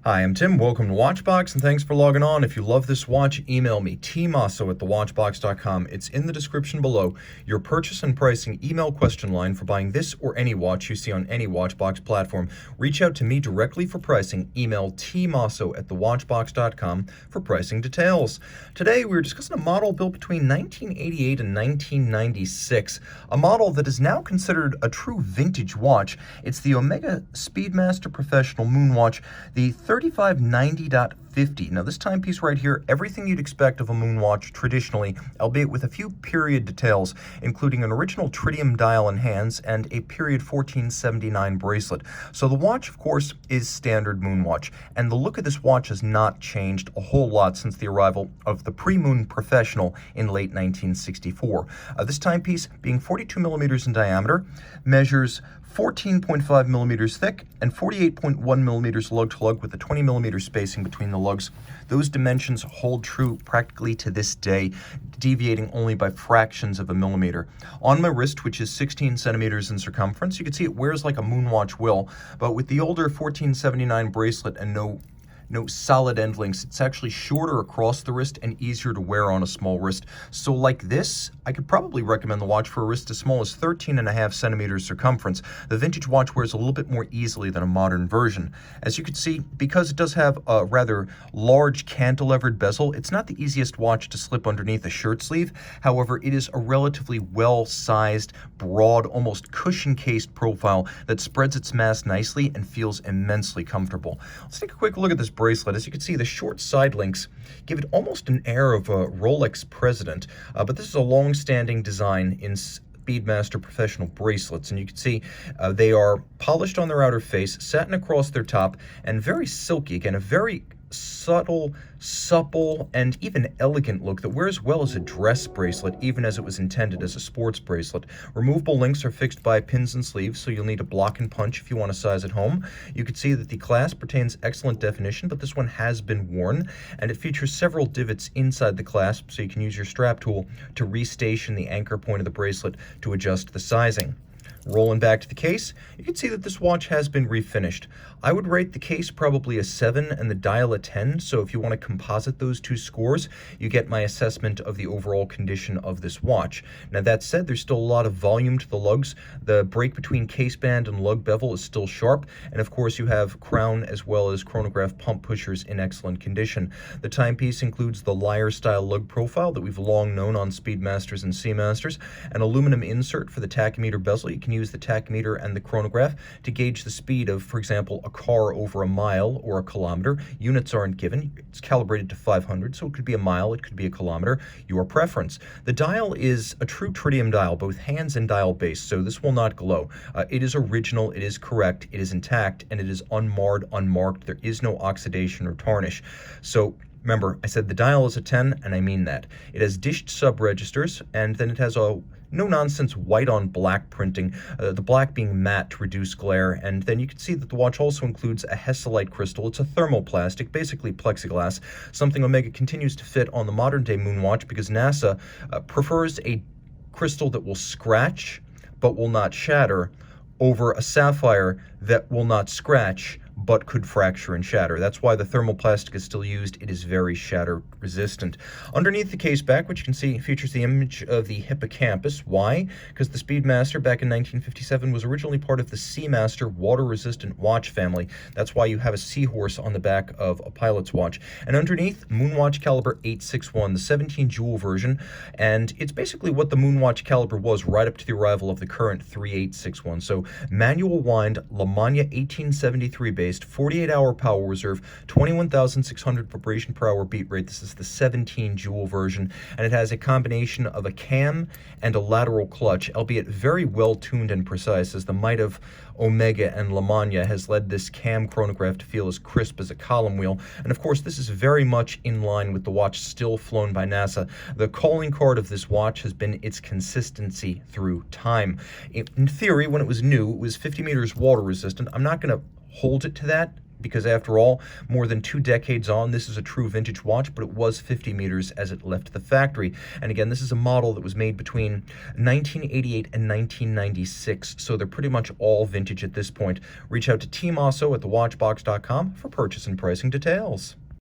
Hi, I'm Tim. Welcome to Watchbox, and thanks for logging on. If you love this watch, email me, tmosso@thewatchbox.com. It's in the description below. Your purchase and pricing email question line for buying this or any watch you see on any Watchbox platform. Reach out to me directly for pricing. Email tmosso@thewatchbox.com for pricing details. Today, we're discussing a model built between 1988 and 1996, a model that is now considered a true vintage watch. It's the Omega Speedmaster Professional Moonwatch, the 3590.50. Now this timepiece right here, everything you'd expect of a moonwatch traditionally, albeit with a few period details, including an original tritium dial and hands and a period 1479 bracelet. So the watch, of course, is standard moonwatch, and the look of this watch has not changed a whole lot since the arrival of the pre-moon Professional in late 1964. This timepiece, being 42 millimeters in diameter, measures 14.5 millimeters thick and 48.1 millimeters lug-to-lug with a 20 millimeter spacing between the lugs. Those dimensions hold true practically to this day, deviating only by fractions of a millimeter. On my wrist, which is 16 centimeters in circumference, you can see it wears like a moonwatch will, but with the older 1479 bracelet and no solid end links, it's actually shorter across the wrist and easier to wear on a small wrist. So like this, I could probably recommend the watch for a wrist as small as 13.5 centimeters circumference. The vintage watch wears a little bit more easily than a modern version. As you can see, because it does have a rather large cantilevered bezel, it's not the easiest watch to slip underneath a shirt sleeve. However, it is a relatively well-sized, broad, almost cushion-cased profile that spreads its mass nicely and feels immensely comfortable. Let's take a quick look at this bracelet. As you can see, the short side links give it almost an air of a Rolex President, but this is a long-standing design in Speedmaster Professional bracelets, and you can see they are polished on their outer face, satin across their top, and very silky. Again, a very subtle, supple, and even elegant look that wears well as a dress bracelet, even as it was intended as a sports bracelet. Removable links are fixed by pins and sleeves, so you'll need a block and punch if you want to size at home. You can see that the clasp retains excellent definition, but this one has been worn, and it features several divots inside the clasp, so you can use your strap tool to restation the anchor point of the bracelet to adjust the sizing. Rolling back to the case, you can see that this watch has been refinished. I would rate the case probably a 7 and the dial a 10, so if you want to composite those two scores, you get my assessment of the overall condition of this watch. Now that said, there's still a lot of volume to the lugs. The break between case band and lug bevel is still sharp, and of course you have crown as well as chronograph pump pushers in excellent condition. The timepiece includes the lyre-style lug profile that we've long known on Speedmasters and Seamasters, an aluminum insert for the tachymeter bezel. You can use the tachymeter and the chronograph to gauge the speed of, for example, a car over a mile or a kilometer. Units aren't given. It's calibrated to 500, so it could be a mile, it could be a kilometer, your preference. The dial is a true tritium dial, both hands and dial base, so this will not glow. It is original, it is correct, it is intact, and it is unmarred, unmarked. There is no oxidation or tarnish. So remember, I said the dial is a 10, and I mean that. It has dished sub-registers, and then it has a no-nonsense white on black printing, the black being matte to reduce glare, and then you can see that the watch also includes a Hesalite crystal. It's a thermoplastic, basically plexiglass, something Omega continues to fit on the modern-day moonwatch because NASA prefers a crystal that will scratch but will not shatter over a sapphire that will not scratch but could fracture and shatter. That's why the thermoplastic is still used. It is very shatter resistant. Underneath the case back, which you can see features the image of the hippocampus. Why? Because the Speedmaster back in 1957 was originally part of the Seamaster water-resistant watch family. That's why you have a seahorse on the back of a pilot's watch. And underneath, Moonwatch caliber 861, the 17 jewel version, and it's basically what the Moonwatch caliber was right up to the arrival of the current 3861. So manual wind, Lamagna 1873 based, 48-hour power reserve, 21,600 vibration per hour beat rate. This is the 17 jewel version, and it has a combination of a cam and a lateral clutch, albeit very well tuned and precise, as the might of Omega and Lamagna has led this cam chronograph to feel as crisp as a column wheel. And of course, this is very much in line with the watch still flown by NASA. The calling card of this watch has been its consistency through time. In theory, when it was new, it was 50 meters water resistant. I'm not going to hold it to that because after all, more than 2 decades on, this is a true vintage watch, but it was 50 meters as it left the factory. And again, this is a model that was made between 1988 and 1996, so they're pretty much all vintage at this point. Reach out to Team Mosso at thewatchbox.com for purchase and pricing details.